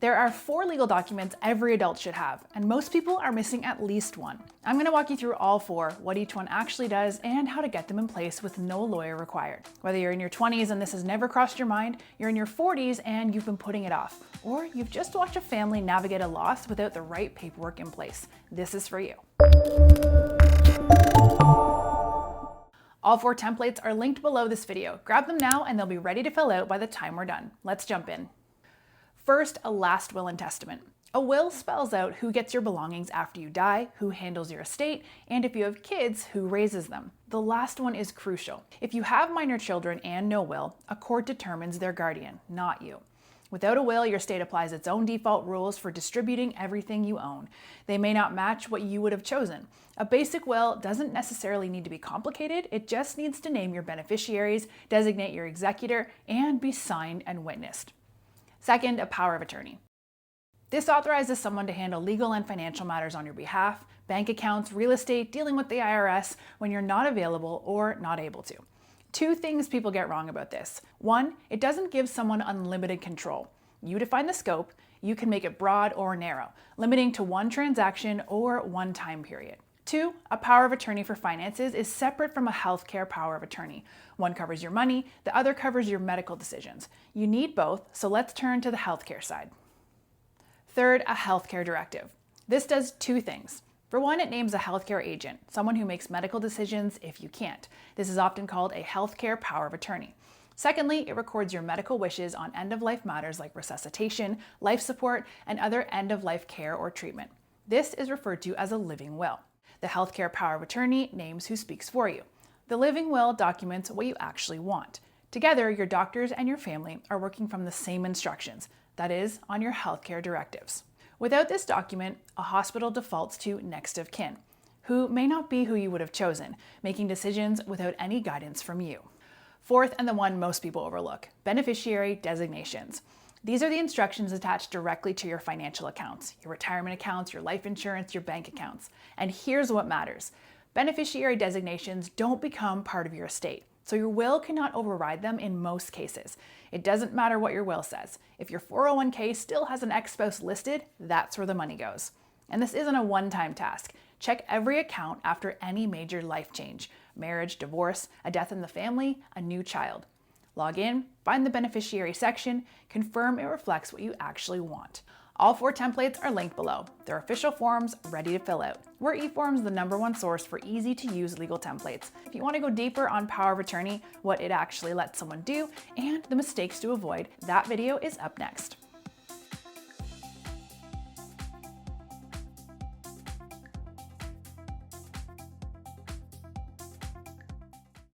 There are 4 legal documents every adult should have, and most people are missing at least one. I'm going to walk you through all 4, what each one actually does, and how to get them in place with no lawyer required. Whether you're in your 20s and this has never crossed your mind, you're in your 40s and you've been putting it off, or you've just watched a family navigate a loss without the right paperwork in place, this is for you. All 4 templates are linked below this video. Grab them now and they'll be ready to fill out by the time we're done. Let's jump in. First, a last will and testament. A will spells out who gets your belongings after you die, who handles your estate, and if you have kids, who raises them. The last one is crucial. If you have minor children and no will, a court determines their guardian, not you. Without a will, your state applies its own default rules for distributing everything you own. They may not match what you would have chosen. A basic will doesn't necessarily need to be complicated, it just needs to name your beneficiaries, designate your executor, and be signed and witnessed. Second, a power of attorney. This authorizes someone to handle legal and financial matters on your behalf, bank accounts, real estate, dealing with the IRS when you're not available or not able to. 2 things people get wrong about this. 1, it doesn't give someone unlimited control. You define the scope, you can make it broad or narrow, limiting to 1 transaction or 1 time period. 2, a power of attorney for finances is separate from a healthcare power of attorney. One covers your money, the other covers your medical decisions. You need both, so let's turn to the healthcare side. Third, a healthcare directive. This does 2 things. For one, it names a healthcare agent, someone who makes medical decisions if you can't. This is often called a healthcare power of attorney. Secondly, it records your medical wishes on end-of-life matters like resuscitation, life support, and other end-of-life care or treatment. This is referred to as a living will. The healthcare power of attorney names who speaks for you. The living will documents what you actually want. Together, your doctors and your family are working from the same instructions, that is, on your healthcare directives. Without this document, a hospital defaults to next of kin, who may not be who you would have chosen, making decisions without any guidance from you. Fourth, and the one most people overlook, beneficiary designations. These are the instructions attached directly to your financial accounts, your retirement accounts, your life insurance, your bank accounts. And here's what matters. Beneficiary designations don't become part of your estate, so your will cannot override them in most cases. It doesn't matter what your will says. If your 401k still has an ex-spouse listed, that's where the money goes. And this isn't a one-time task. Check every account after any major life change, marriage, divorce, a death in the family, a new child. Log in, find the beneficiary section, confirm it reflects what you actually want. All 4 templates are linked below. They're official forms ready to fill out. We're eForms, the #1 source for easy-to-use legal templates. If you want to go deeper on power of attorney, what it actually lets someone do, and the mistakes to avoid, that video is up next.